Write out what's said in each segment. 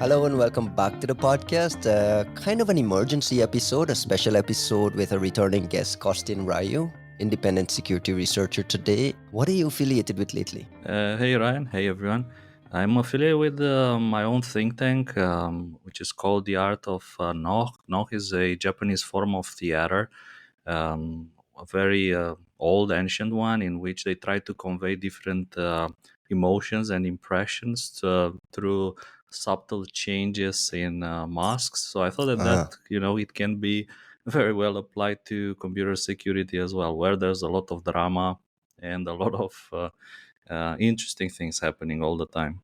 Hello and welcome back to the podcast. Kind of an emergency episode, a special episode with a returning guest, Costin Raiu, independent security researcher today. What are you affiliated with lately? Hey Ryan, hey everyone. I'm affiliated with my own think tank, which is called the Art of Noh. Noh is a Japanese form of theater, a very old, ancient one, in which they try to convey different emotions and impressions through subtle changes in masks. So I thought that Uh, it can be very well applied to computer security as well, where there's a lot of drama and a lot of interesting things happening all the time.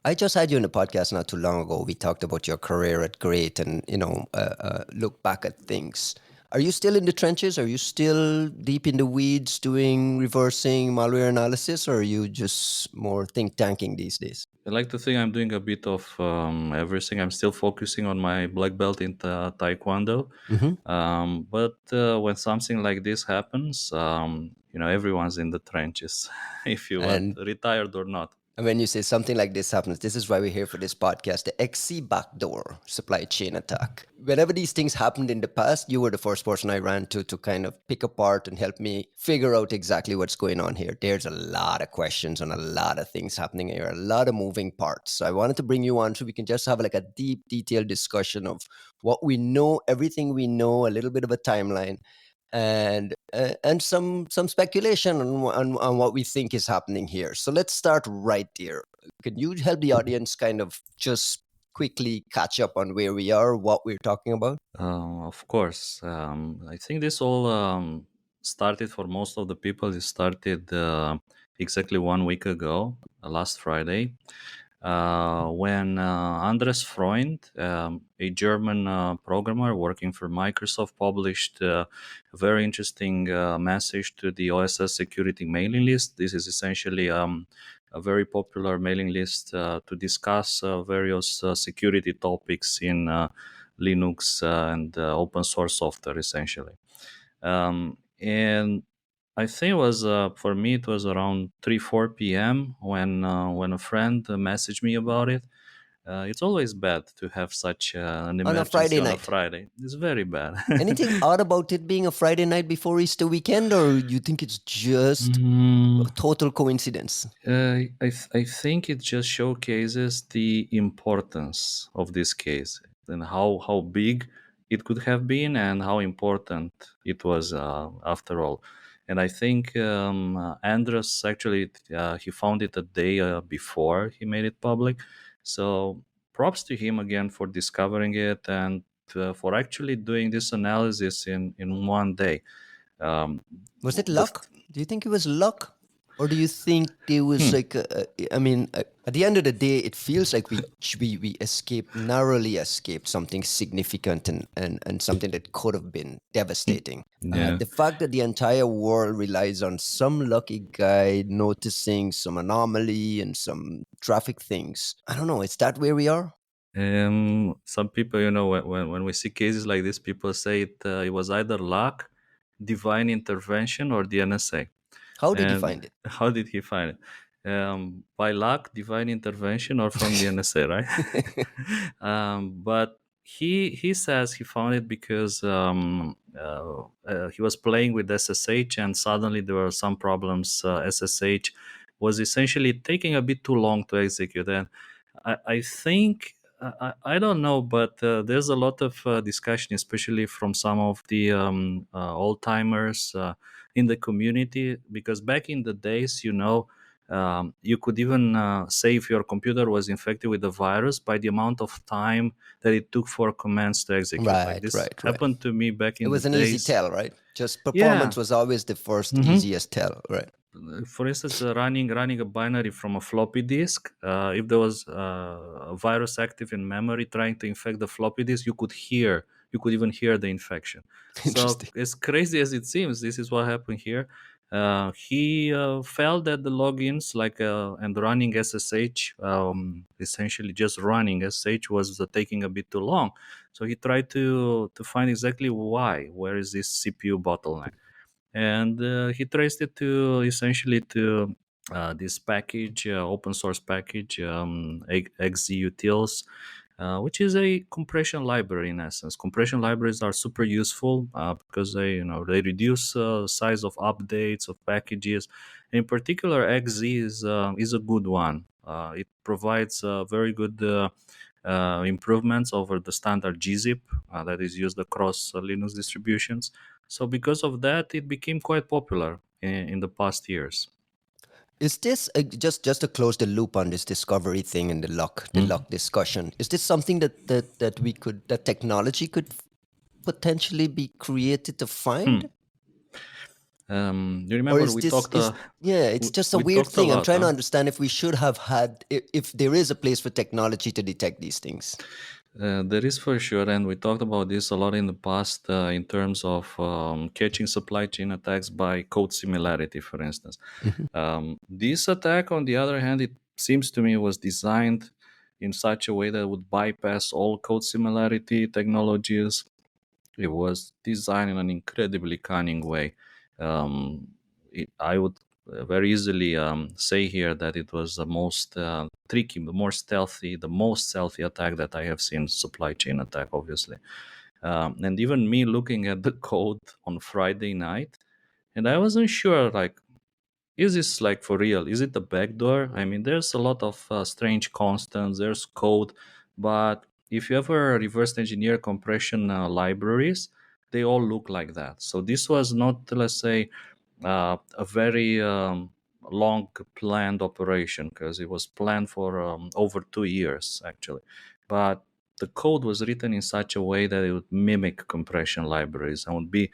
I just had you on the podcast not too long ago. We talked about your career at Great and, look back at things. Are you still in the trenches? Are you still deep in the weeds doing reversing malware analysis, or are you just more think tanking these days? I like to think I'm doing a bit of everything. I'm still focusing on my black belt in Taekwondo. Mm-hmm. But when something like this happens, everyone's in the trenches, if you want, And retired or not. And when you say something like this happens, this is why we're here for this podcast, the XZ Backdoor supply chain attack. Whenever these things happened in the past, you were the first person I ran to kind of pick apart and help me figure out exactly what's going on here. There's a lot of questions and a lot of things happening here, a lot of moving parts. So I wanted to bring you on so we can just have like a deep, detailed discussion of what we know, everything we know, a little bit of a timeline, and some speculation on what we think is happening here. So let's start right there. Can you help the audience kind of just quickly catch up on where we are, what we're talking about? Of course. I think this all started for most of the people. It started exactly 1 week ago, last Friday, when Andres Freund, a German programmer working for Microsoft, published a very interesting message to the OSS security mailing list. This is essentially a very popular mailing list to discuss various security topics in Linux and open source software, essentially. And I think it was for me it was around 3-4 p.m. when a friend messaged me about it. It's always bad to have such an On a emergency Friday on a night. Friday. It's very bad. Anything odd about it being a Friday night before Easter weekend, or you think it's just Mm, a total coincidence? I think it just showcases the importance of this case and how big it could have been and how important it was after all. And I think Andres actually he found it a day before he made it public. So props to him again for discovering it and for actually doing this analysis in 1 day. Um, Was it the luck? Do you think it was luck? Or do you think there was like, at the end of the day, it feels like we escaped, narrowly escaped something significant and something that could have been devastating. yeah. The fact that the entire world relies on some lucky guy noticing some anomaly and some traffic things. I don't know. Is that where we are? Some people, when we see cases like this, people say it was either luck, divine intervention, or the NSA. How did you And find it? how did he find it? By luck, divine intervention, or from the NSA, right? But he says he found it because he was playing with SSH, and suddenly there were some problems. SSH was essentially taking a bit too long to execute, and I think I don't know, but there's a lot of discussion, especially from some of the old timers in the community, because back in the days, you could even say if your computer was infected with a virus by the amount of time that it took for commands to execute. Like Right, this right, right. happened to me back It in the was an easy days. tell, right? Just Yeah. performance was always the first Mhm. easiest tell, right? For instance, running a binary from a floppy disk, if there was a virus active in memory trying to infect the floppy disk, you could even hear the infection. So Interesting. as crazy as it seems, this is what happened here. He felt that the logins, and running SSH, essentially just running SSH, was taking a bit too long. So he tried to find exactly where is this CPU bottleneck, and he traced it to essentially to this package, open source package, XZ Utils. which is a compression library in essence. Compression libraries are super useful because they reduce size of updates of packages. In particular, XZ is a good one. It provides very good improvements over the standard gzip that is used across Linux distributions. So because of that, it became quite popular in the past years. Is this just to close the loop on this discovery thing and the Mm. luck discussion? Is this something that technology could potentially be created to Hmm. find? You Or remember is we this talked is yeah, it's just a we weird talked thing. I'm about, trying to huh? understand if we should have had if there is a place for technology to detect these things. There is for sure, and we talked about this a lot in the past in terms of catching supply chain attacks by code similarity, for instance. Mhm. This attack, on the other hand, it seems to me was designed in such a way that would bypass all code similarity technologies. It was designed in an incredibly cunning way. I would very easily say here that it was the most tricky, the most stealthy attack that I have seen. Supply chain attack, obviously, and even me looking at the code on Friday night, and I wasn't sure like is this like for real? Is it a backdoor? I mean, there's a lot of strange constants, there's code, but if you ever reverse engineer compression libraries, they all look like that. So this was not, let's say, a very long planned operation because it was planned for over 2 years actually. But the code was written in such a way that it would mimic compression libraries and would be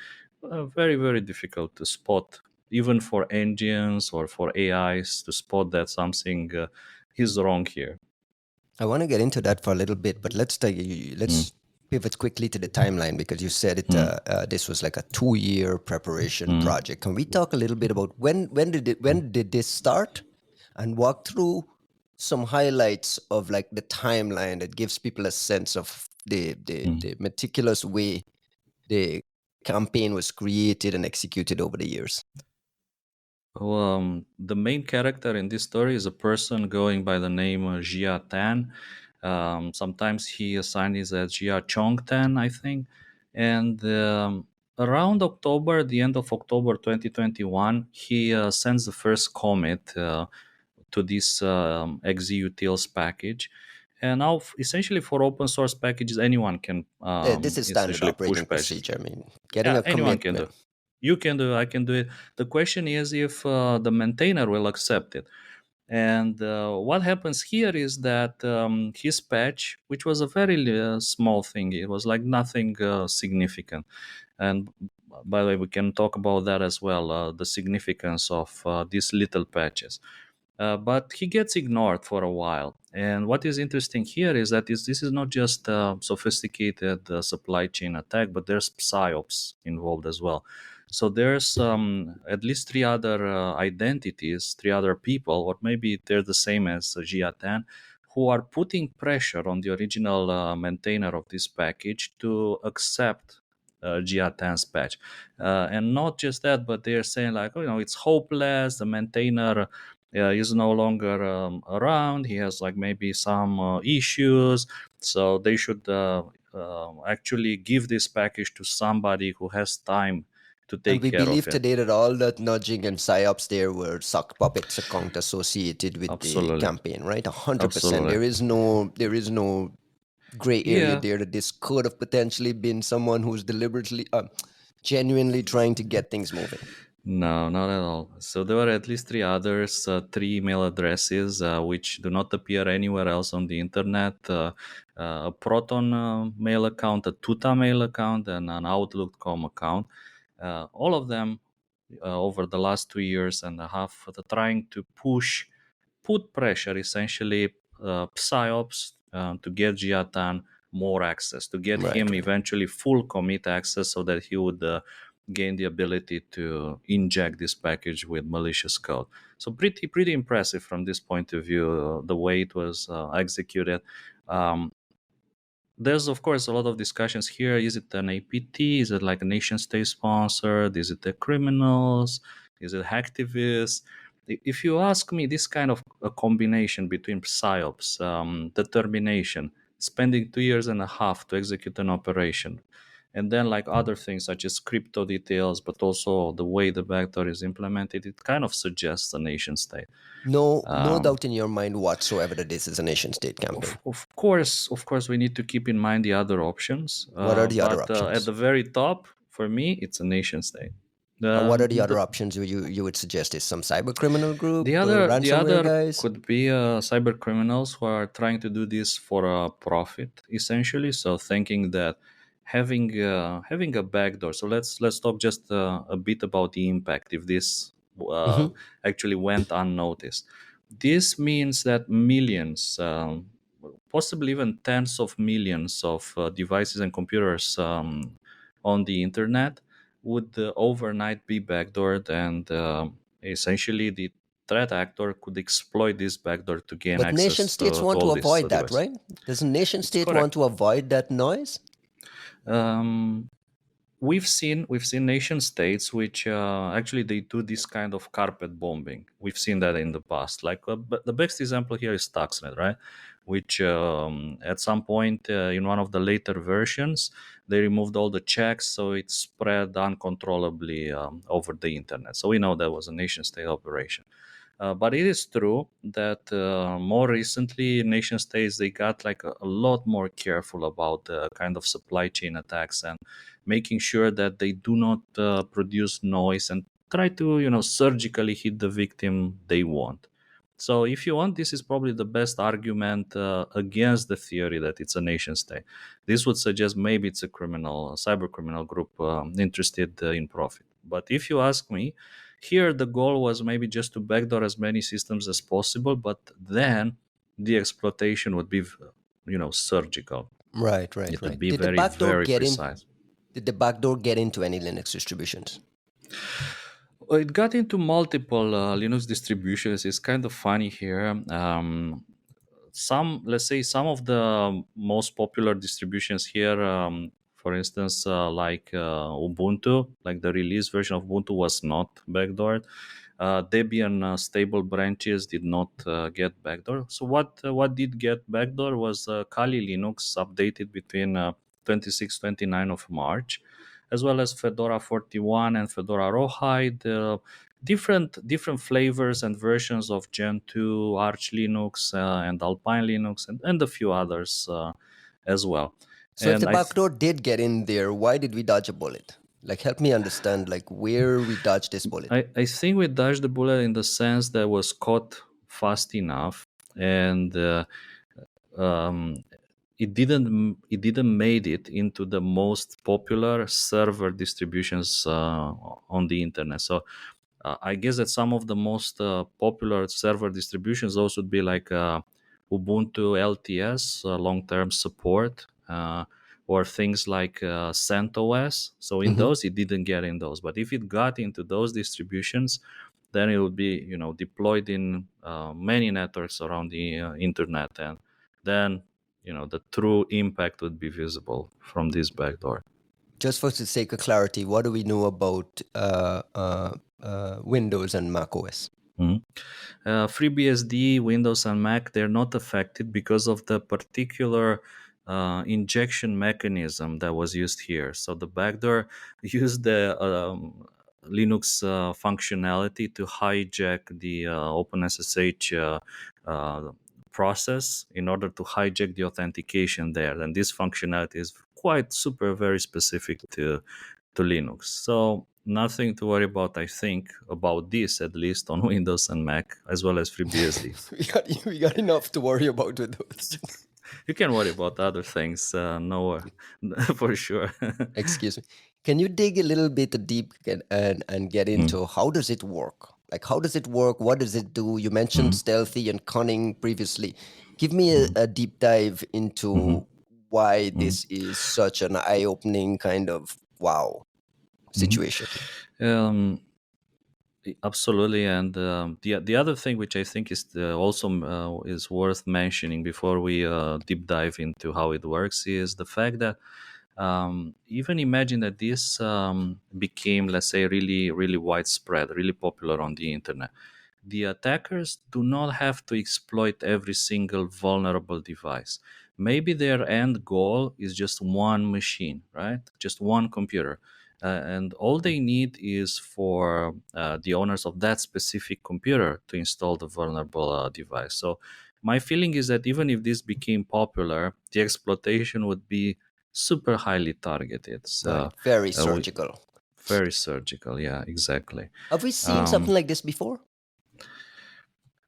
very, very difficult to spot, even for engines or for AIs to spot that something is wrong here. I want to get into that for a little bit, but Mm, let's pivot quickly to the timeline because you said it. mm, This was like a 2 year preparation mm, project. Can we talk a little bit about when did this start, and walk through some highlights of like the timeline that gives people a sense of mm. the meticulous way the campaign was created and executed over the years. Well, the main character in this story is a person going by the name Jia Tan. Sometimes he assigned is as Jia Chong Tan, I think. And around October, the end of October 2021, he sends the first commit to this XZ Utils package. And now, essentially, for open source packages, anyone can This is standard essentially push operating patches. procedure. I mean, getting Yeah, a anyone can do. commitment. You can do. I can do it. The question is if the maintainer will accept it. And what happens here is that his patch, which was a very small thing, it was like nothing significant. And by the way, we can talk about that as well. The significance of these little patches. But he gets ignored for a while. And what is interesting here is that this is not just a sophisticated supply chain attack, but there's psyops involved as well. So there's at least three other identities, three other people, or maybe they're the same as Jia Tan, who are putting pressure on the original maintainer of this package to accept Jia Tan's patch. And not just that, but they're saying like, oh, it's hopeless. The maintainer is no longer around. He has like maybe some issues, so they should actually give this package to somebody who has time to And take we care of believe it. today that all that nudging and psyops there were sock puppets account associated with the Absolutely, campaign, right? 100%. absolutely. There is no gray area Yeah, there that this could have potentially been someone who's deliberately, genuinely trying to get things moving. no, not at all. So there were at least three others, three email addresses which do not appear anywhere else on the internet. A Proton mail account, a Tuta mail account, and an Outlook.com account. All of them over the last 2 years and a half, trying to put pressure, essentially, psyops to get Jiatan more access, to get Right, him right. eventually full commit access so that he would gain the ability to inject this package with malicious code. So pretty impressive from this point of view, the way it was executed. Um, there's of course a lot of discussions here. Is it an apt, is it like a nation state sponsored, is it the criminals, is it hacktivists? If you ask me, this kind of a combination between psyops, determination, spending 2 years and a half to execute an operation. And then, like other things such as crypto details, but also the way the backdoor is implemented, it kind of suggests a nation state. No Um, doubt in your mind whatsoever that this is a nation state campaign. of course, we need to keep in mind the other options. What are the other But at options? the very top, for me, it's a nation state. What are the The other options you would suggest? Is some cyber criminal group, the ransomware other guys? could be cyber criminals who are trying to do this for a profit, essentially. So thinking that having a backdoor. So let's talk just a bit about the impact if this uh, Hmm. actually went unnoticed. This means that millions, possibly even tens of millions of devices and computers on the internet would overnight be backdoored, and essentially the threat actor could exploit this backdoor to gain But nation access states to want all to these avoid that, devices. right? Does a nation It's state want correct. to avoid that noise? Um, we've seen nation states which actually they do this kind of carpet bombing. We've seen that in the past. Like but the best example here is Stuxnet, right? Which at some point in one of the later versions they removed all the checks, so it spread uncontrollably over the internet. So we know that was a nation state operation. But it is true that more recently, nation states they got like a lot more careful about the kind of supply chain attacks and making sure that they do not produce noise and try to surgically hit the victim they want. So if you want, this is probably the best argument against the theory that it's a nation state. This would suggest maybe it's a criminal, a cyber criminal group interested in profit. But if you ask me, here the goal was maybe just to backdoor as many systems as possible, but then the exploitation would be, surgical. Right, right, It would right. be very, very precise. Did the backdoor get into any Linux distributions? It got into multiple Linux distributions. It's kind of funny here. Let's say, some of the most popular distributions here, for instance, like Ubuntu, like the release version of Ubuntu was not backdoored. Debian stable branches did not get backdoor. So what did get backdoor was Kali Linux, updated between 26 29 of March, as well as Fedora 41 and Fedora Rawhide. Different flavors and versions of Gen 2, Arch Linux, and Alpine Linux, and a few others as well. So if the And backdoor did get in there, why did we dodge a bullet? Like, help me understand, like, where we dodged this bullet. I think we dodged the bullet in the sense that was caught fast enough, and um, it didn't made it into the most popular server distributions on the internet. So I guess that some of the most popular server distributions, those would be like Ubuntu LTS, long-term support, or things like CentOS. So in Hmm. those, it didn't get in those. But if it got into those distributions, then it would be deployed in many networks around the internet, and then the true impact would be visible from this backdoor. Just for the sake of clarity, what do we know about Windows and Mac OS? Mhm. FreeBSD, Windows, and Mac, they're not affected because of the particular injection mechanism that was used here. So the backdoor used the Linux functionality to hijack the OpenSSH uh, process in order to hijack the authentication there. And this functionality is quite super, very specific to Linux. So nothing to worry about, I think, about this, at least on Windows and Mac, as well as FreeBSD. We got enough to worry about with those. You can worry about other things, no, for sure. Excuse me. Can you dig a little bit deep and get Mm, into how does it work? Like, how does it work? What does it do? You mentioned mm, stealthy and cunning previously. Give me a, mm, a deep dive into mhm, why mm, this is such an eye-opening kind of wow mhm. situation. Um, Absolutely, and the other thing which I think is also is worth mentioning before we deep dive into how it works is the fact that even imagine that this became, let's say, really really widespread, really popular on the internet. The attackers do not have to exploit every single vulnerable device. maybe their end goal is just one machine, right? Just one computer. And all they need is for the owners of that specific computer to install the vulnerable device. So my feeling is that even if this became popular, the exploitation would be super highly targeted. Right. So Very we, surgical. very surgical. Yeah, exactly. Have we seen something Um, like this before?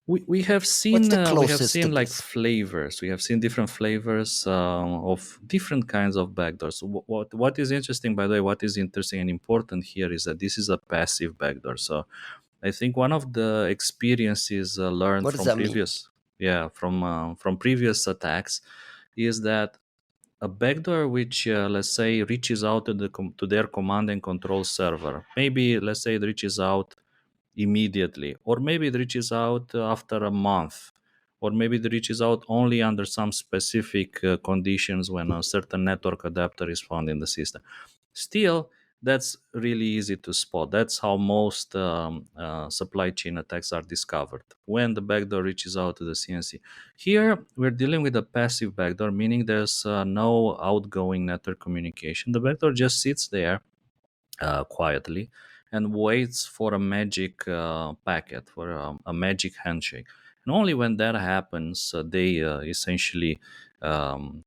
we have What's seen the we have closest to seen like this? flavors. We have seen different flavors of different kinds of backdoors. What is interesting, by the way, what is interesting and important here is that this is a passive backdoor. So I think one of the experiences learned What does from that mean? previous, yeah, from previous attacks, is that a backdoor which, let's say, reaches out to to their command and control server. Maybe let's say it reaches out immediately, or maybe it reaches out after a month, or maybe it reaches out only under some specific conditions when a certain network adapter is found in the system. Still, that's really easy to spot. That's how most supply chain attacks are discovered, when the backdoor reaches out to the CNC. Here, we're dealing with a passive backdoor, meaning there's no outgoing network communication. The backdoor just sits there quietly and waits for a magic packet, for a magic handshake. And only when that happens, they essentially um,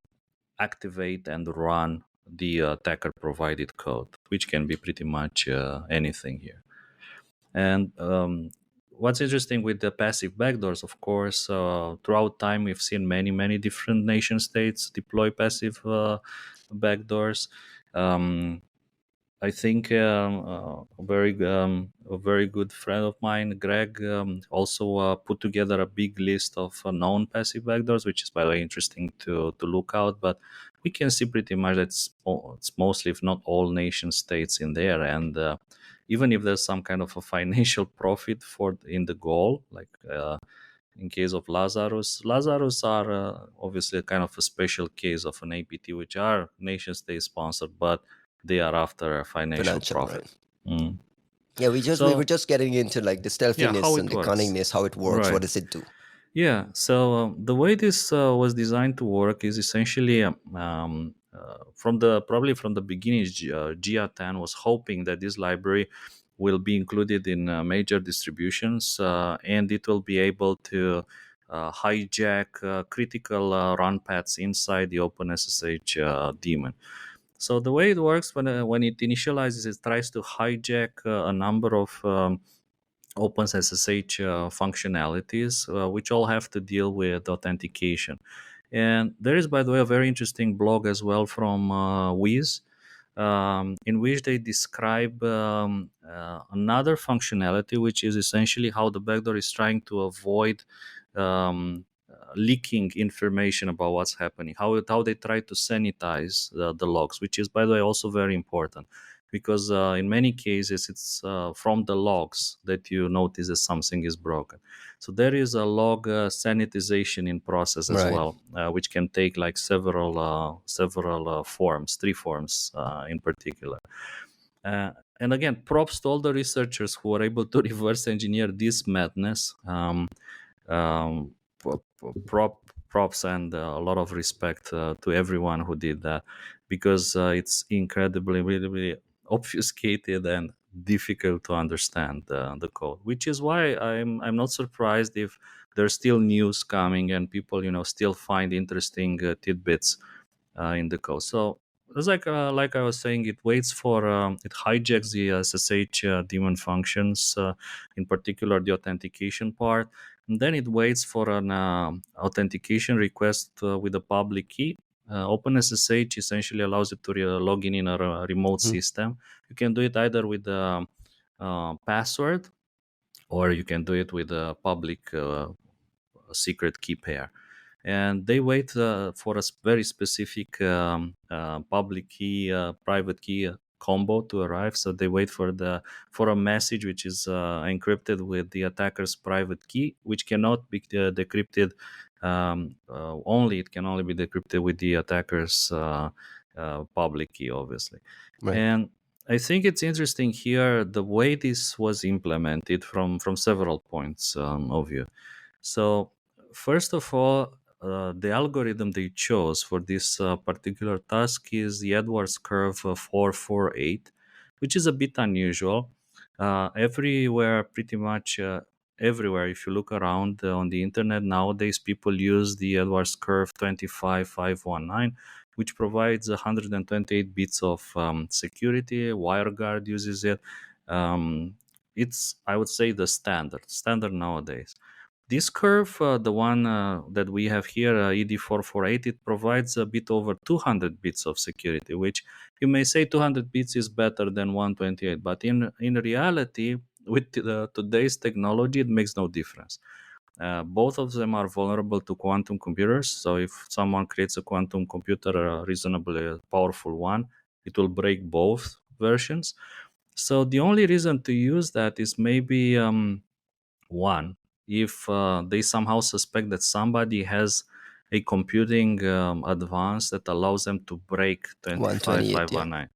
activate and run the attacker provided code, which can be pretty much anything here. And what's interesting with the passive backdoors, of course, throughout time we've seen many different nation states deploy passive backdoors. Um, I think a very good friend of mine, Greg, also put together a big list of known passive backdoors, which is, by the way, interesting to look out. But we can see pretty much that it's mostly, if not all, nation states in there. And even if there's some kind of a financial profit for in the goal, like in case of Lazarus are obviously a kind of a special case of an APT, which are nation state sponsored, but they are after a financial Financial, profit. right? Mm. Yeah, we were So just getting into like the yeah, how stealthiness and it the works, cunningness, how it works, what right? does it do? Yeah. So the way this was designed to work is essentially from the probably from the beginning, Jia Tan was hoping that this library will be included in major distributions, and it will be able to hijack critical run paths inside the OpenSSH daemon. So the way it works, when it initializes, it tries to hijack a number of OpenSSH functionalities, which all have to deal with authentication. And there is, by the way, a very interesting blog as well from Wiz, in which they describe another functionality, which is essentially how the backdoor is trying to avoid leaking information about what's happening, how they try to sanitize the logs, which is, by the way, also very important, because in many cases it's from the logs that you notice that something is broken. So there is a log sanitization in process as Right. well, which can take like several forms, three forms in particular. Uh, and again, props to all the researchers who were able to reverse engineer this madness. Um, props and a lot of respect to everyone who did that, because it's incredibly, really obfuscated and difficult to understand the code. Which is why I'm not surprised if there's still news coming and people still find interesting tidbits in the code. So it's like I was saying, it waits for it hijacks the SSH daemon functions, in particular the authentication part, and then it waits for an authentication request with a public key. OpenSSH essentially allows you to log in a remote Mhm. system. You can do it either with a password, or you can do it with a public secret key pair, and they wait for a very specific public key private key combo to arrive. So they wait for a message which is encrypted with the attacker's private key, which cannot be decrypted. Only it can only be decrypted with the attacker's public key, obviously. Right. And I think it's interesting here the way this was implemented from several points of view. So first of all, the algorithm they chose for this particular task is the Edwards curve 448, which is a bit unusual. Everywhere, pretty much everywhere, if you look around on the internet nowadays, people use the Edwards curve 25519, which provides 128 bits of security. WireGuard uses it. Um, it's, I would say, the standard nowadays. This curve, the one that we have here, ED448, it provides a bit over 200 bits of security, which you may say 200 bits is better than 128, but in reality, with today's technology, it makes no difference. Both of them are vulnerable to quantum computers. So if someone creates a quantum computer, a reasonably powerful one, it will break both versions. So the only reason to use that is maybe one, if they somehow suspect that somebody has a computing advance that allows them to break 128, yeah. 25519,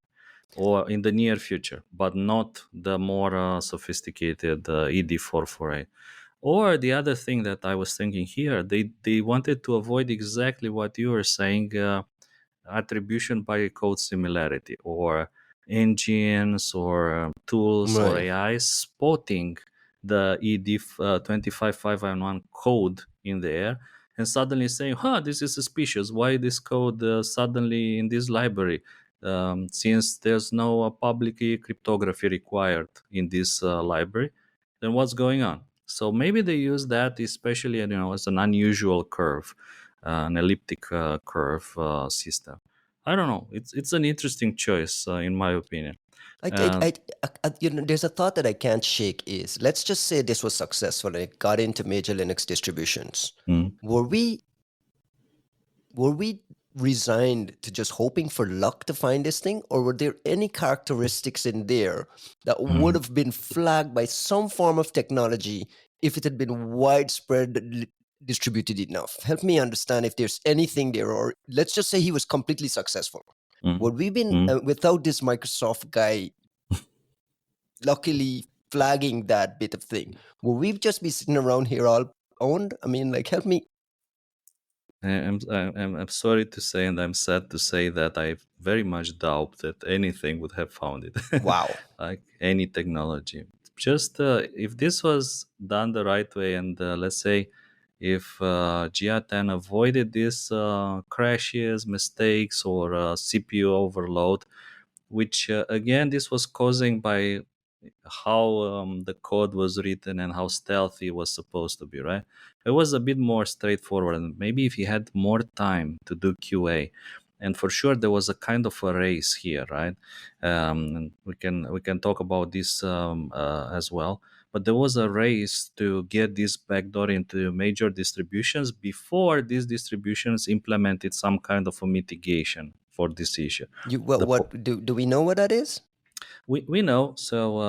or in the near future, but not the more sophisticated ED448. Or the other thing that I was thinking here, they wanted to avoid exactly what you were saying, attribution by code similarity, or engines or tools or Right. AI spotting the ED 25511 code in there and suddenly saying, huh, this is suspicious. Why this code suddenly in this library? Since there's no public key cryptography required in this library, then what's going on? So maybe they use that, especially as an unusual curve, an elliptic curve system. I don't know. It's an interesting choice, in my opinion. I, I, And I, there's a thought that I can't shake is, let's just say this was successful and it got into major Linux distributions. mm, Were we were we resigned to just hoping for luck to find this thing, or were there any characteristics in there that would mm, have been flagged by some form of technology if it had been widespread distributed enough? Help me understand if there's anything there, or let's just say he was completely successful. mm, Would we been mm. without this Microsoft guy luckily flagging that bit of thing? Will we just be sitting around here all owned? I mean, like, help me. I'm sorry to say, and I'm sad to say that I very much doubt that anything would have found it, Wow. like any technology. Just if this was done the right way, and let's say if Jia Tan avoided these crashes, mistakes, or CPU overload, which again this was causing by how the code was written and how stealthy it was supposed to be, right? It was a bit more straightforward, and maybe if he had more time to do QA, and for sure there was a kind of a race here, right? And we can talk about this as well. But there was a race to get this backdoor into major distributions before these distributions implemented some kind of a mitigation for this issue. You The what do we know what that is? we know. So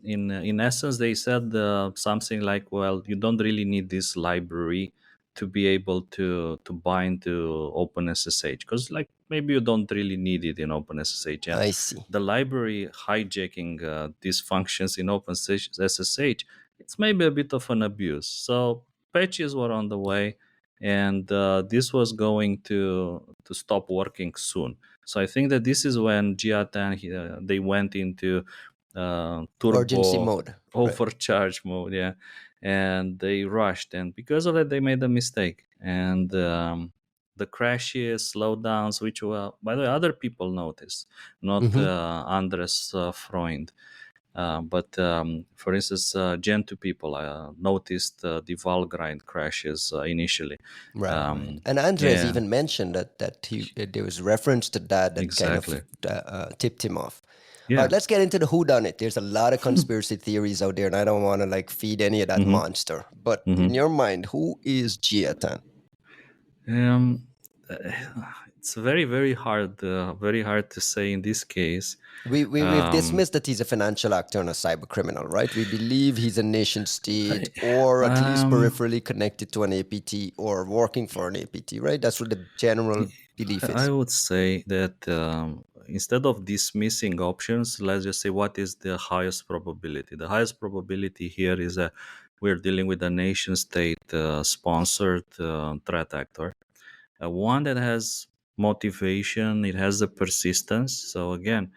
in essence, they said something like, well, you don't really need this library to be able to bind to OpenSSH, because like maybe you don't really need it in OpenSSH. Yeah, I see. the library hijacking these functions in OpenSSH, it's maybe a bit of an abuse. So patches were on the way, and this was going to stop working soon. So I think that this is when Jia Tan, they went into Urgency turbo mode. Right. overcharge mode, yeah, and they rushed, and because of that, they made a mistake, and the crashes, slowdowns, which were, by the way, other people noticed, not Mm-hmm. Andres Freund. But for instance, Gen 2 people noticed the Valgrind crashes initially. Right, right. Um, And Andres yeah, even mentioned that there was reference to that kind of exactly. tipped him off. All right, Yeah. let's get into the who done it. There's a lot of conspiracy theories out there, and I don't want to like feed any of that hmm monster. But hmm in your mind, who is Jia Tan? Um, uh, it's very hard to say in this case. We've Um, dismissed that he's a financial actor and a cyber criminal, right? We believe he's a nation state I, or at least um, peripherally connected to an APT or working for an APT, right? That's what the general belief I is. would say that instead of dismissing options, let's just say what is the highest probability. The highest probability here is that we're dealing with a nation state sponsored threat actor. one that has motivation, it has the persistence. So again,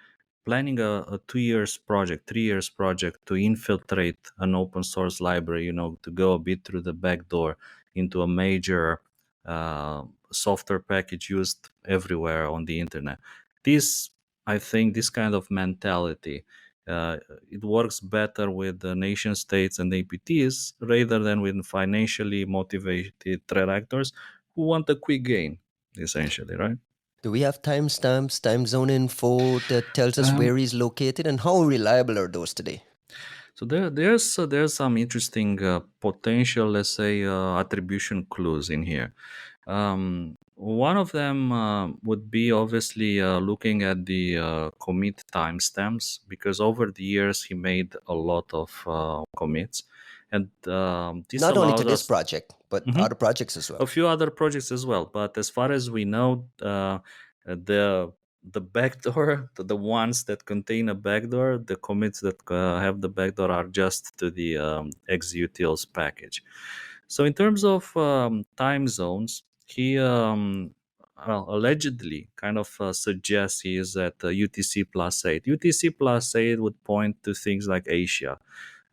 planning a 2 years project, 3 years project to infiltrate an open source library, to go a bit through the back door into a major uh, software package used everywhere on the internet. This, I think, this kind of mentality, uh, it works better with the nation states and APTs rather than with financially motivated threat actors who want a quick gain, essentially, right? Do we have timestamps, time zone info that tells us Um, where he's located, and how reliable are those today? so there's some interesting potential, let's say, attribution clues in here. One of them would be obviously looking at the commit timestamps, because over the years he made a lot of commits, and this Not only to allows this us. project, but Mhm. other projects as A well. few other projects as well, but as far as we know, the backdoor, the ones that contain a backdoor, the commits that have the backdoor are just to the XZ Utils package. So in terms of time zones, he well, allegedly kind of suggests he is at UTC plus 8. UTC plus 8 would point to things like Asia.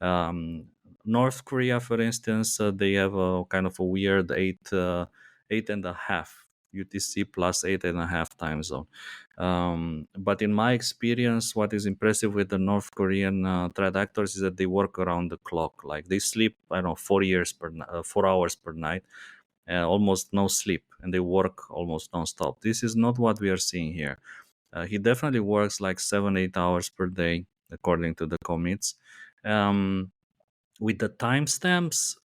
um, North Korea, for instance, they have a kind of a weird 8.5 UTC plus 8.5 time zone. But in my experience, what is impressive with the North Korean threat actors is that they work around the clock. Like they sleep, I don't know, 4 hours per night, almost no sleep, and they work almost non-stop. This is not what we are seeing here. He definitely works like 7-8 hours per day, according to the commits. Um, with the timestamps,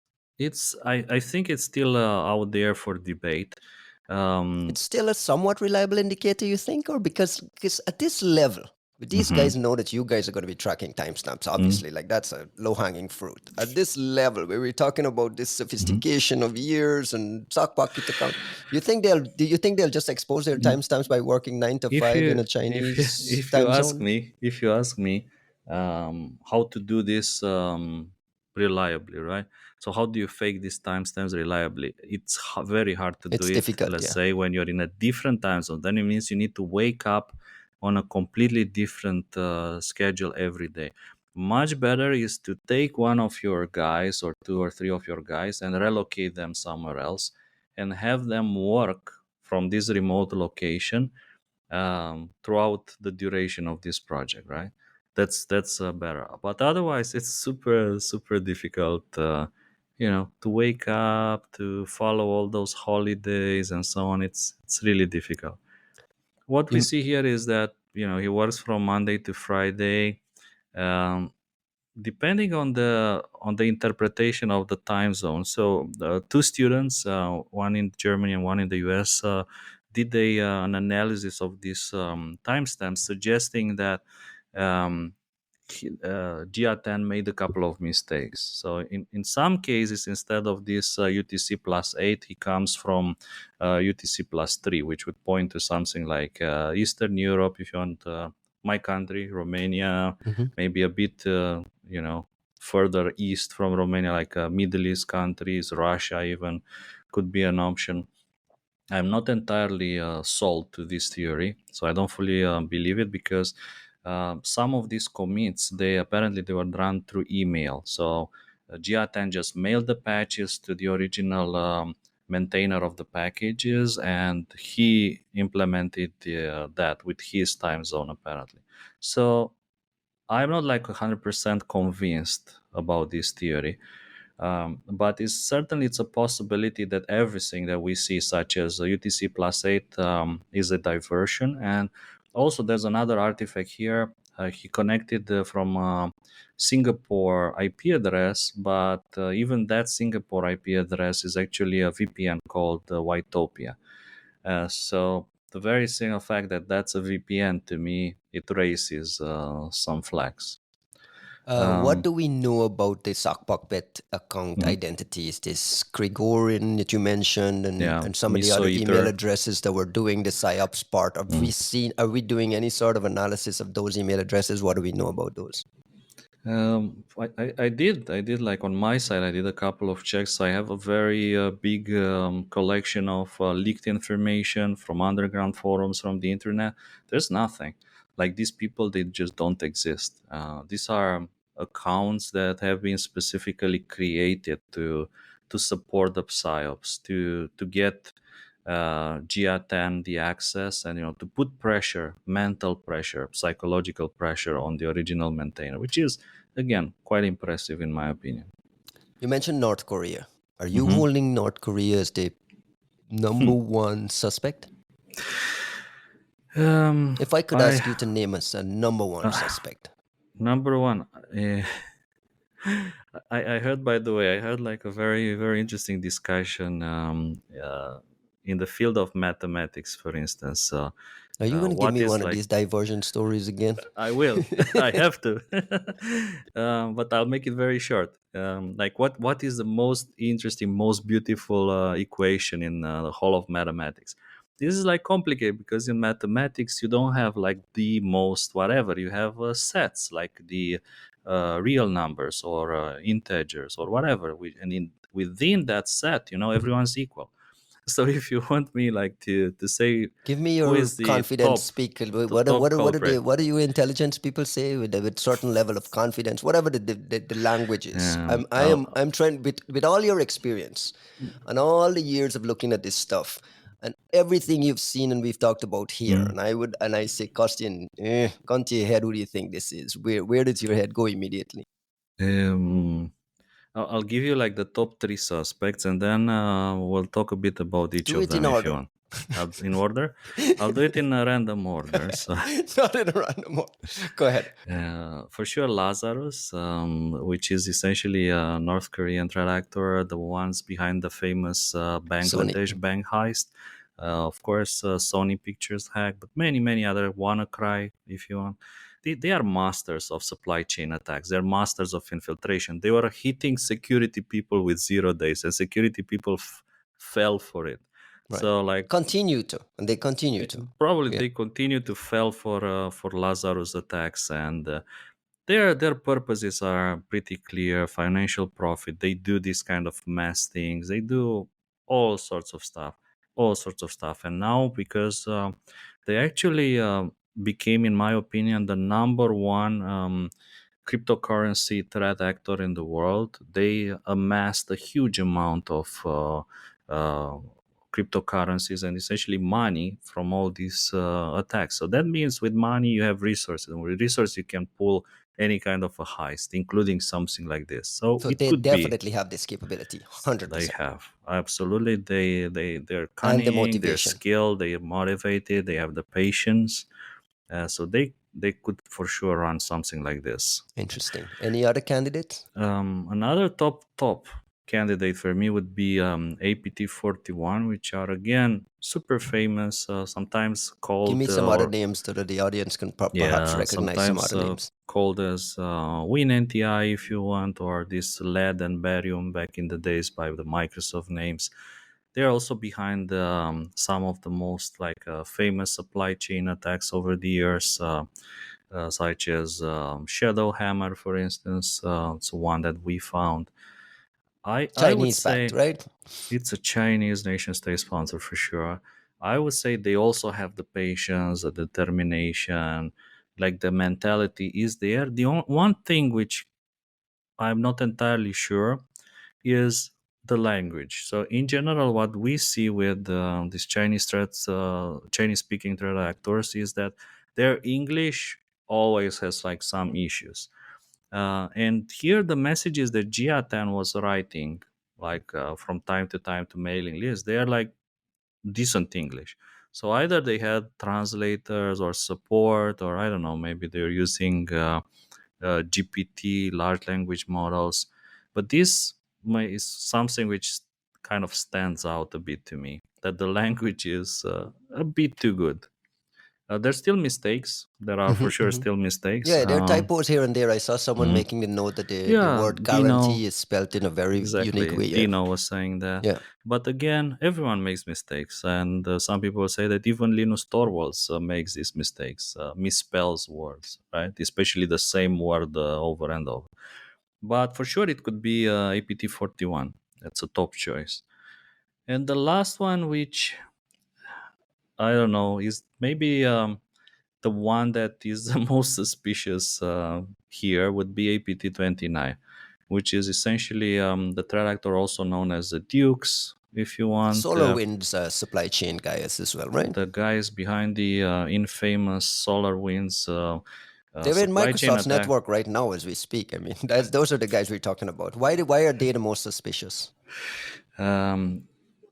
I think it's still out there for debate. Um, It's still a somewhat reliable indicator, you think, or because at this level, these mhm, guys know that you guys are going to be tracking timestamps. mhm, Obviously, like that's a low hanging fruit. At this level, where we're talking about this mhm. sophistication of years and sock pocket account, you think they'll? Do you think they'll just expose their timestamps by working nine to if five in you a if you Chinese if you time ask zone? me if you ask me how to do this reliably, right? So how do you fake these timestamps reliably? It's very hard to do It's it, difficult, let's yeah. say, when you're in a different time zone. Then it means you need to wake up on a completely different schedule every day. Much better is to take one of your guys or two or three of your guys and relocate them somewhere else and have them work from this remote location throughout the duration of this project, right? That's better. But otherwise, it's super difficult. To wake up, to follow all those holidays and so on. It's really difficult. What we You, see here is that he works from Monday to Friday. Um, Depending on the interpretation of the time zone. So two students, one in Germany and one in the US, did an analysis of these timestamps, suggesting that um, Jia Tan made a couple of mistakes. So in some cases, instead of this UTC plus 8, he comes from UTC plus 3, which would point to something like Eastern Europe, if you want, my country, Romania, Mhm. maybe a bit, further east from Romania, like Middle East countries, Russia even could be an option. I'm not entirely sold to this theory, so I don't fully believe it, because some of these commits, they were run through email. So Jia Tan just mailed the patches to the original maintainer of the packages, and he implemented that with his time zone apparently. So I'm not like 100% convinced about this theory, but it's a possibility that everything that we see, such as UTC plus 8, is a diversion. And also, there's another artifact here. He connected from Singapore IP address, but even that Singapore IP address is actually a VPN called Whitopia. So the very single fact that that's a VPN, to me, it raises some flags. What Um, do we know about the Sockpocket account mhm, identities? This Gregorian that you mentioned, yeah, and some of the Miso other email Eater. addresses that were doing the PSYOPs part. Have we Mm. seen? Are we doing any sort of analysis of those email addresses? What do we know about those? I did like on my side. I did a couple of checks. I have a very big collection of leaked information from underground forums from the internet. There's nothing like these people. They just don't exist. These are accounts that have been specifically created to support the psyops to get Jia Tan the access and to put pressure, mental pressure, psychological pressure on the original maintainer, which is again quite impressive in my opinion. You mentioned North Korea. Are you Hmm. holding North Korea as the number one suspect? If I could I ask you to name us a number one suspect. number one. I heard, by the way, I heard like a very very interesting discussion in the field of mathematics, for instance. Are you going to give What me is one of like these diversion stories again? I will. I have to. But I'll make it very short. Like, what is the most interesting, most beautiful equation in the whole of mathematics? This is like complicated because in mathematics you don't have like the most whatever. You have sets like the real numbers or integers or whatever. And within that set, everyone's equal. So if you want me like to say Give me who your is the confident top speak. the top culprit. What do you intelligence people say with certain level of confidence? Whatever the language is. I'm trying with all your experience and all the years of looking at this stuff and everything you've seen and we've talked about here. Mm. And I say, Costin, gun to your head. Who do you think this is? Where does your head go immediately? Um, I'll give you like the top three suspects, and then we'll talk a bit about each Do of it in them if you order. want. In order, I'll do it in a random order. So, Not in a random order. Go ahead. for sure, Lazarus, which is essentially a North Korean threat actor, the ones behind the famous Sony. Bangladesh bank heist. Of course, Sony Pictures hack, but many, many other. WannaCry, if you want. They are masters of supply chain attacks. They're masters of infiltration. They were hitting security people with 0 days, and security people fell for it. Right. So, like, Continue to. And they continue to. probably Yeah. they continue to fall for Lazarus attacks, and their purposes are pretty clear: financial profit. They do this kind of mass things. They do all sorts of stuff, all sorts of stuff. And now, because they actually became, in my opinion, the number one cryptocurrency threat actor in the world, they amassed a huge amount of cryptocurrencies and essentially money from all these attacks. So that means with money you have resources, and with resources you can pull any kind of a heist, including something like this. So So it they could be definitely have this capability. they 100%. have absolutely they're And the cunning, they're motivation. skilled, they are motivated, they have the patience. So they could for sure run something like this. Interesting. Any other candidates? Another top candidate for me would be APT-41, which are again super famous, sometimes Give me called some other names so that the audience can perhaps yeah, recognize some sometimes other names. called as WinNTI if you want, or this lead and barium back in the days by the Microsoft names. They're also behind some of the most like famous supply chain attacks over the years, such as Shadow Hammer, for instance. It's one that we found. I would Chinese backed, say right? it's a Chinese nation state sponsor for sure. I would say they also have the patience, the determination, like the mentality is there. One thing which I'm not entirely sure is the language. So in general, what we see with these Chinese threats, Chinese speaking threat actors, is that their English always has like some issues. And here the messages that Jia Tan was writing, like from time to time to mailing lists, they are like decent English. So either they had translators or support, or I don't know, maybe they're using GPT, large language models. But this is something which kind of stands out a bit to me, that the language is a bit too good. There's still mistakes. There are for Mhm, sure mhm. still mistakes. Yeah, there are typos here and there. I saw someone Mm, making the note that the yeah, word Dino. guarantee is spelled in a very unique Exactly. way. Yeah, Dino was saying that. yeah. But again, everyone makes mistakes. And some people say that even Linus Torvalds makes these mistakes, misspells words, right? Especially the same word over and over. But for sure, it could be APT 41. That's a top choice. And the last one, which I don't know, is maybe the one that is the most suspicious here would be APT 29, which is essentially the threat actor, also known as the Dukes, if you want. SolarWinds supply chain guys as well, right? The guys behind the infamous SolarWinds They're in supply chain Microsoft's attack. network right now as we speak. I mean, those are the guys we're talking about. Why are they the most suspicious? Um,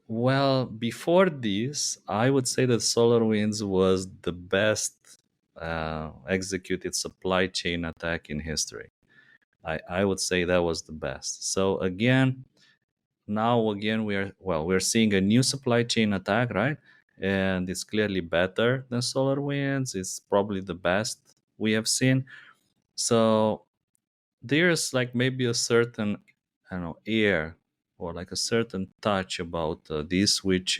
well, before this, I would say that SolarWinds was the best executed supply chain attack in history. I would say that was the best. So again, now again we're seeing a new supply chain attack, right? And it's clearly better than SolarWinds. It's probably the best we have seen. So there's like maybe a certain, I don't know, air or like a certain touch about this which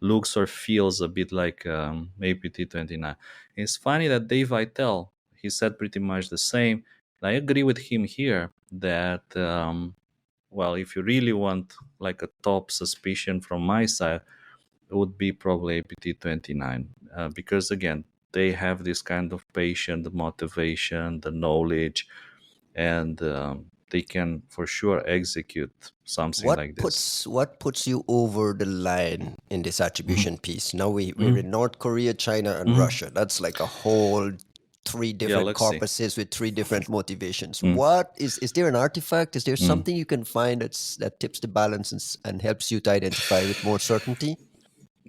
looks or feels a bit like APT 29. It's funny that Dave Vitale, he said pretty much the same. I agree with him here that well, if you really want like a top suspicion from my side, it would be probably APT 29 because again they have this kind of patient, the motivation, the knowledge, and they can for sure execute something like this. What puts you over the line in this Mhm, attribution piece? Now we're mhm, in North Korea, China, and mhm. Russia. That's like a whole three Yeah, different let's see. corpuses with three different motivations. Mm, What is there an artifact? Is there mm. something you can find that tips the balance and helps you to identify with more certainty?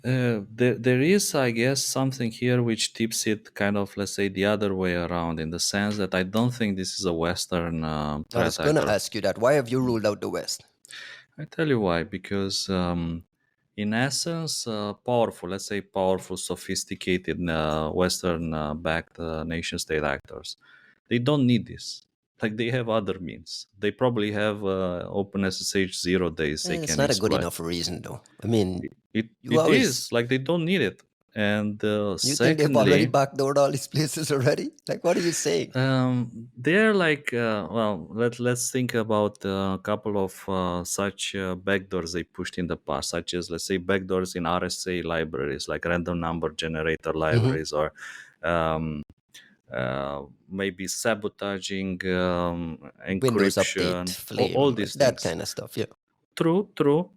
There is, I guess, something here which tips it kind of, let's say, the other way around in the sense that I don't think this is a Western I was threat gonna actor. ask you that. Why have you ruled out the West? I tell you why, because in essence, powerful, let's say powerful, sophisticated Western backed nation state actors, they don't need this. Like they have other means. They probably have OpenSSH 0 days they It's can not a good exploit. enough reason, though. I mean, you It always is like they don't need it. And you think they've already secondly, backdoored all these places already? Like, what are you saying? they're like well, let's think about a couple of such backdoors they pushed in the past, such as let's say backdoors in RSA libraries, like random number generator Hmm. libraries, or um, maybe sabotaging Windows Update, encryption, all Flame, these that things. kind of stuff. Yeah. True, true.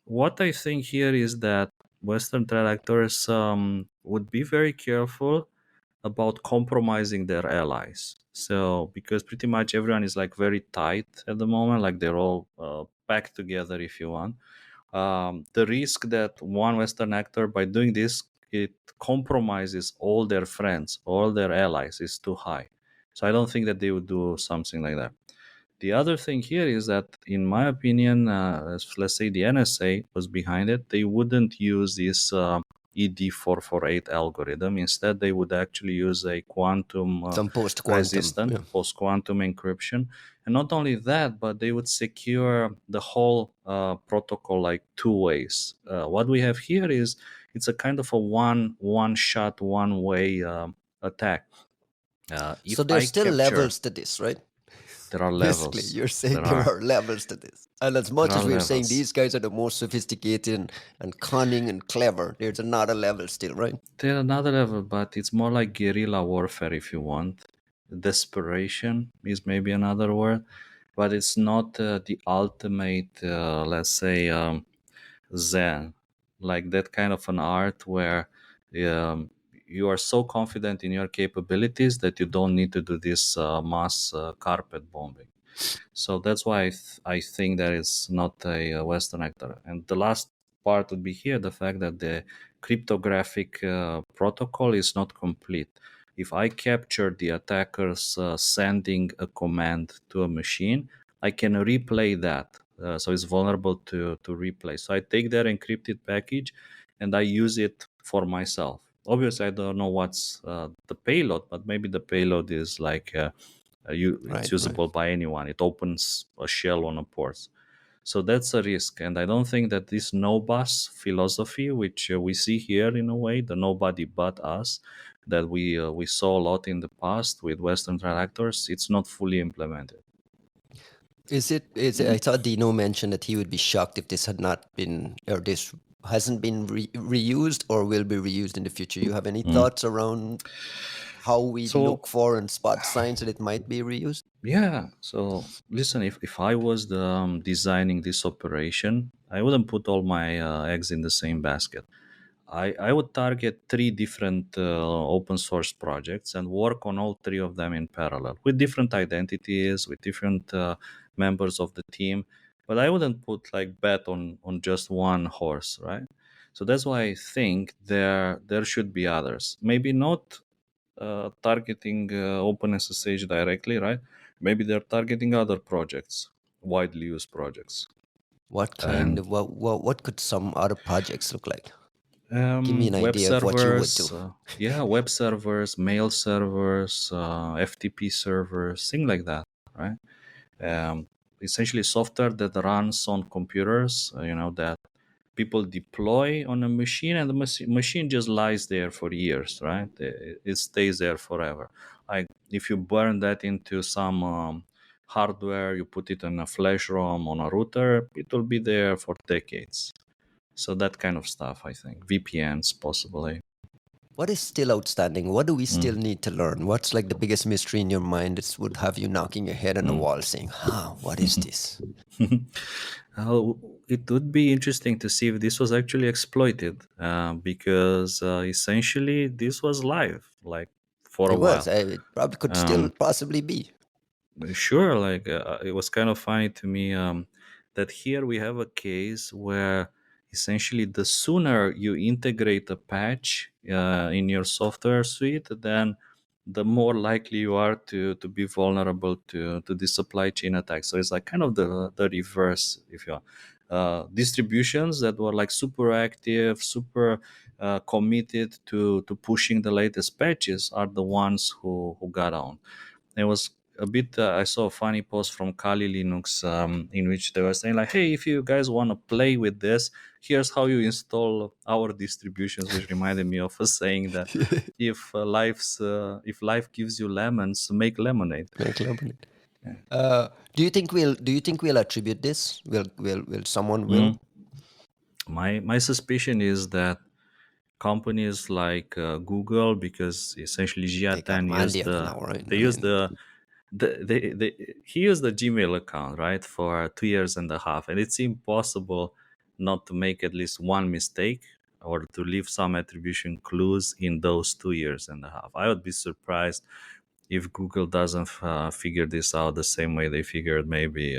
What I think here is that Western threat actors would be very careful about compromising their allies. So, because pretty much everyone is like very tight at the moment, like they're all packed together, if you want. The risk that one Western actor, by doing this, it compromises all their friends, all their allies, is too high. So, I don't think that they would do something like that. The other thing here is that, in my opinion, let's say the NSA was behind it, they wouldn't use this ED448 algorithm. Instead, they would actually use a quantum Some post quantum. resistant Yeah. post quantum encryption. And not only that, but they would secure the whole protocol like two ways. What we have here is it's a kind of a one shot, one way attack. So If there's I still capture, levels to this, right? there are Basically, levels. you're saying There there are are levels to this. And as there much are as we're saying levels. these guys are the most sophisticated and cunning and clever, there's another level still, right? There are another level, but it's more like guerrilla warfare if you want. Desperation is maybe another word, but it's not the ultimate, let's say, Zen, like that kind of an art where um, you are so confident in your capabilities that you don't need to do this mass carpet bombing. So that's why I think that it's not a Western actor. And the last part would be here the fact that the cryptographic protocol is not complete. If I capture the attackers sending a command to a machine, I can replay that. So it's vulnerable to replay. So I take that encrypted package and I use it for myself. Obviously, I don't know what's the payload, but maybe the payload is like it's Right, right. usable by anyone. It opens a shell on a port. So that's a risk. And I don't think that this no bus philosophy, which we see here in a way, the nobody but us, that we saw a lot in the past with Western tractors, it's not fully implemented. I saw Dino mention that he would be shocked if this had not been, or this hasn't been reused or will be reused in the future. You have any Mm. thoughts around how we So look for and spot signs that it might be reused? yeah, so listen, if I was designing this operation, I wouldn't put all my eggs in the same basket. I would target three different open source projects and work on all three of them in parallel with different identities, with different members of the team. But I wouldn't put like bet on just one horse, right? So that's why I think there should be others. Maybe not targeting OpenSSH directly, right? Maybe they're targeting other projects, widely used projects. What kind And of what could some other projects look like? Give me an web idea of what you would do. servers, yeah, web servers, mail servers, FTP servers, things like that, right? Um, Essentially, software that runs on computers, that people deploy on a machine, and the machine just lies there for years, right? It stays there forever. Like if you burn that into some hardware, you put it on a flash ROM on a router, it will be there for decades. So that kind of stuff, I think. VPNs, possibly. What is still outstanding? What do we still Mm, need to learn? What's like the biggest mystery in your mind that would have you knocking your head on the mm. wall saying, huh, what is this? It would be interesting to see if this was actually exploited, because essentially this was live, like for a It was. while. It probably could still Um, possibly be. Sure, like it was kind of funny to me that here we have a case where essentially the sooner you integrate a patch in your software suite, then the more likely you are to be vulnerable to the supply chain attack. So it's like kind of the reverse, if you are. Distributions that were like super active, super committed to pushing the latest patches are the ones who got on. It was a bit. I saw a funny post from Kali Linux in which they were saying like, "Hey, if you guys want to play with this, here's how you install our distributions," which reminded me of us saying that if life gives you lemons, make lemonade. Make lemonade. Do you think we'll attribute this? Will someone will? Mm. My suspicion is that companies like Google, because essentially Jia They got Tan used Mandiant now, right? they I used mean, he used the Gmail account, right, for 2 years and a half, and it's impossible not to make at least one mistake or to leave some attribution clues in those 2 years and a half. I would be surprised if Google doesn't figure this out the same way they figured maybe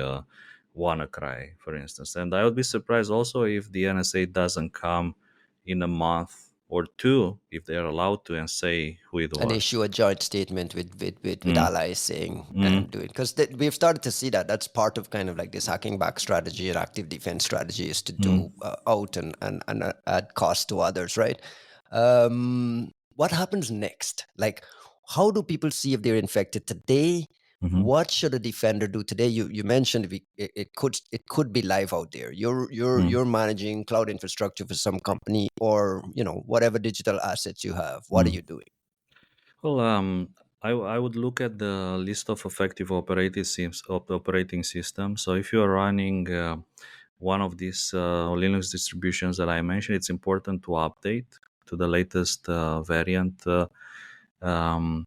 WannaCry, for instance. And I would be surprised also if the NSA doesn't come in a month or two, if they're allowed to, and say who it and was. issue a joint statement with Mm, allies saying mm, and doing because we've started to see that that's part of kind of like this hacking back strategy and active defense strategy is to mm, do out and add cost to others, right? What happens next? Like, how do people see if they're infected today? mhm, What should a defender do today? You mentioned it could be live out there. mm, You're managing cloud infrastructure for some company or whatever digital assets you have. What are mm. you doing? Well, I would look at the list of effective operating systems. So if you are running one of these Linux distributions that I mentioned, it's important to update to the latest variant. Um,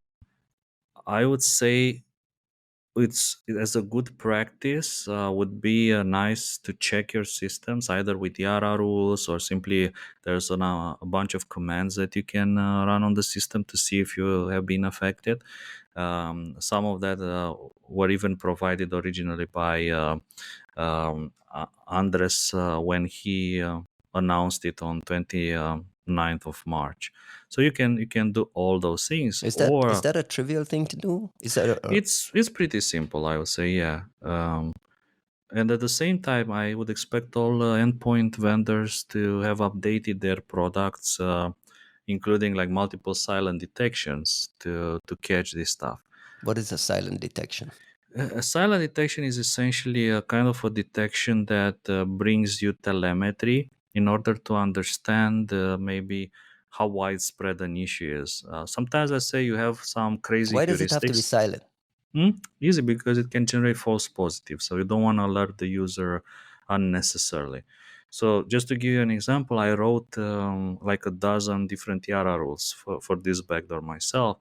I would say it's as a good practice would be nice to check your systems either with Yara rules or simply there's a bunch of commands that you can run on the system to see if you have been affected. Some of that were even provided originally by Andres when he announced it on 29th of March. So you can do all those things, Is or that a trivial thing to do? Is that it's pretty simple, I would say, yeah. And at the same time, I would expect all endpoint vendors to have updated their products including like multiple silent detections to catch this stuff. What is a silent detection? A silent detection is essentially a kind of a detection that brings you telemetry in order to understand maybe how widespread an issue is. Sometimes I say you have some crazy Why does it have to be heuristics. silent? Easy, because it can generate false positives. So you don't want to alert the user unnecessarily. So just to give you an example, I wrote like a dozen different Yara rules for this backdoor myself,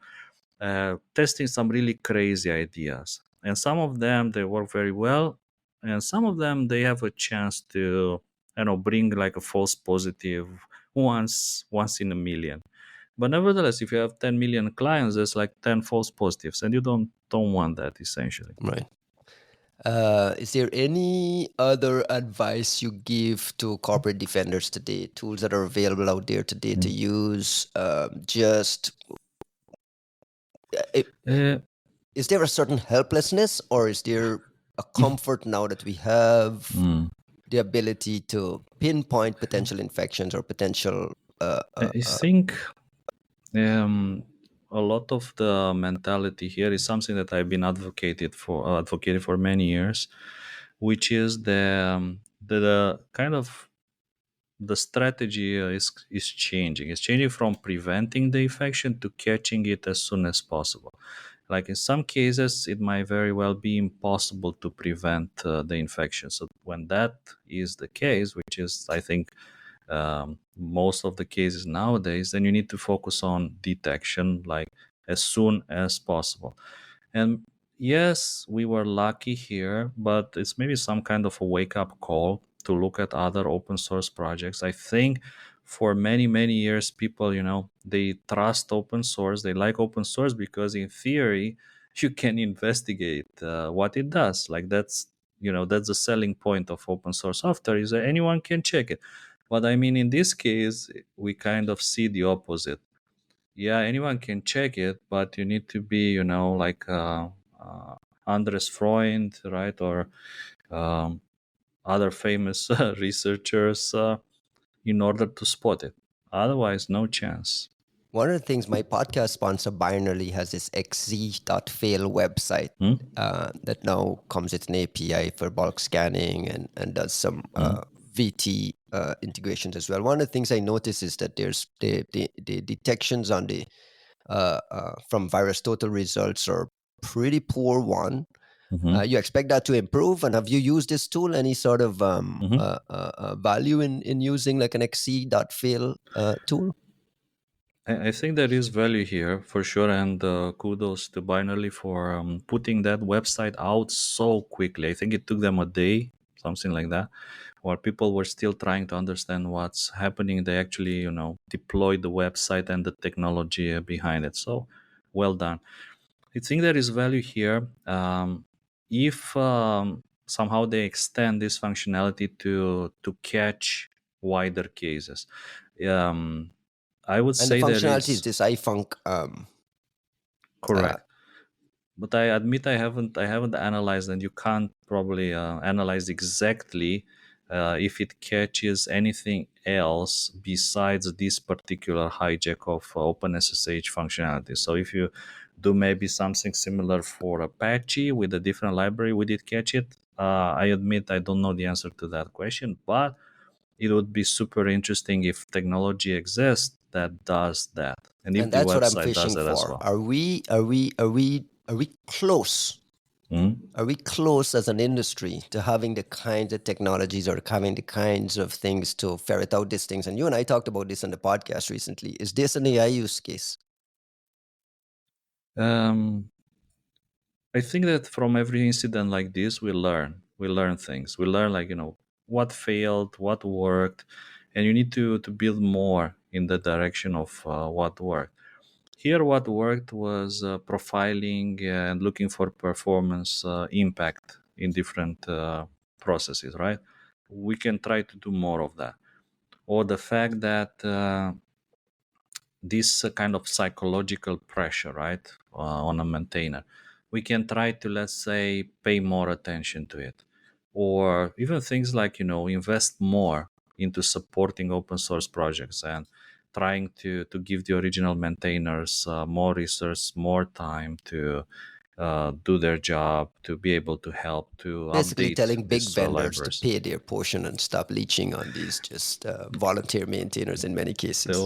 testing some really crazy ideas. And some of them they work very well, and some of them they have a chance to, bring like a false positive once in a million. But nevertheless, if you have 10 million clients, there's like 10 false positives, and you don't want that essentially. Right. Is there any other advice you give to corporate defenders today? Tools that are available out there today to Mm. use? Just I- Uh, is there a certain helplessness, or is there a comfort now that we have mm. the ability to pinpoint potential infections or potential? I think um, a lot of the mentality here is something that I've been advocating for many years, which is the kind of the strategy is changing. It's changing from preventing the infection to catching it as soon as possible. Like in some cases, it might very well be impossible to prevent the infection. So when that is the case, which is I think most of the cases nowadays, then you need to focus on detection, like as soon as possible. And yes, we were lucky here, but it's maybe some kind of a wake up call to look at other open source projects. I think for many, many years, people, they trust open source. They like open source because, in theory, you can investigate what it does. Like that's the selling point of open source software is that anyone can check it. But I mean, in this case, we kind of see the opposite. Yeah, anyone can check it, but you need to be, like Andres Freund, right, or um, other famous researchers in order to spot it. Otherwise, no chance. One of the things my podcast sponsor Binarly has this XZ.fail website Hmm? that now comes with an API for bulk scanning and does some Hmm? VT integrations as well. One of the things I notice is that there's the detections on the from virus total results are pretty poor one. Hmm. You expect that to improve, and have you used this tool? Any sort of Hmm. value in using like an XZ.fail tool? I think there is value here for sure, and kudos to Binary for putting that website out so quickly. I think it took them a day, something like that, while people were still trying to understand what's happening. They actually, deployed the website and the technology behind it. So, well done. I think there is value here. If somehow they extend this functionality to catch wider cases. Um, I would And the say there functionality is is this iFunc. Uh, correct, but I admit I haven't analyzed, and you can't probably analyze exactly if it catches anything else besides this particular hijack of OpenSSH functionality. So if you do maybe something similar for Apache with a different library, would it catch it? I admit I don't know the answer to that question, but it would be super interesting if technology exists that does that, and if and the that's what I'm website does fishing that as for. well. Are we close? Mm? Are we close as an industry to having the kinds of technologies or having the kinds of things to ferret out these things? And you and I talked about this on the podcast recently. Is this an AI use case? Um, I think that from every incident like this, we learn. We learn things. We learn, like, what failed, what worked, and you need to build more in the direction of what worked. Here, what worked was profiling and looking for performance impact in different processes, right? We can try to do more of that. Or the fact that this kind of psychological pressure, right, on a maintainer, we can try to, let's say, pay more attention to it, or even things like invest more into supporting open source projects and trying to give the original maintainers more resource, more time to do their job, to be able to help to Basically update telling big these vendors to libraries. pay their portion and stop leeching on these just volunteer maintainers in many cases.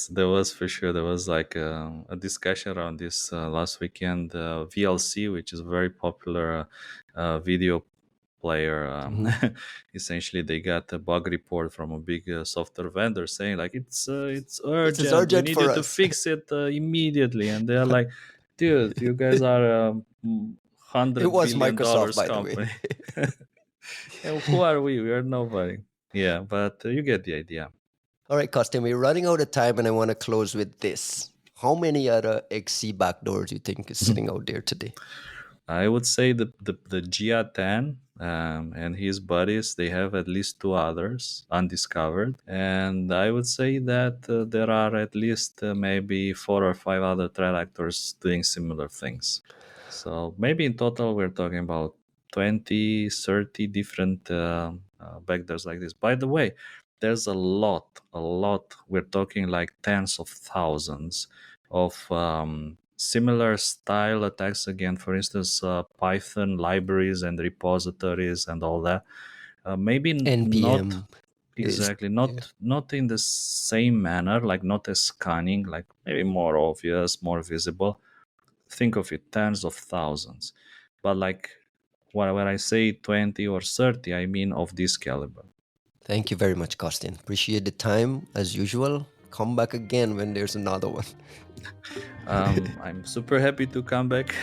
There was for sure. There was like a discussion around this last weekend. VLC, which is a very popular video player, Mhm. essentially they got a bug report from a big software vendor saying like it's This is urgent. We urgent need you for to us. fix it immediately. And they're like, dude, you guys are a It hundred was billion Microsoft, dollars by the way. company. And who are we? We are nobody. Yeah, but you get the idea. All right, Costin, we're running out of time, and I want to close with this. How many other XC backdoors you think is sitting out there today? I would say the Jia Tan and his buddies, they have at least two others undiscovered. And I would say that there are at least maybe four or five other threat actors doing similar things. So maybe in total, we're talking about 20, 30 different backdoors like this. By the way, there's a lot. We're talking like tens of thousands of similar style attacks again. For instance, Python libraries and repositories and all that. Maybe not NPM is, exactly, yeah. not in the same manner, like not as cunning, like maybe more obvious, more visible. Think of it, tens of thousands. But like when I say 20 or 30, I mean of this caliber. Thank you very much, Costin. Appreciate the time as usual. Come back again when there's another one. I'm super happy to come back,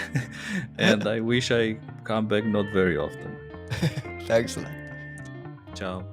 and I wish I come back not very often. Thanks a lot. Ciao.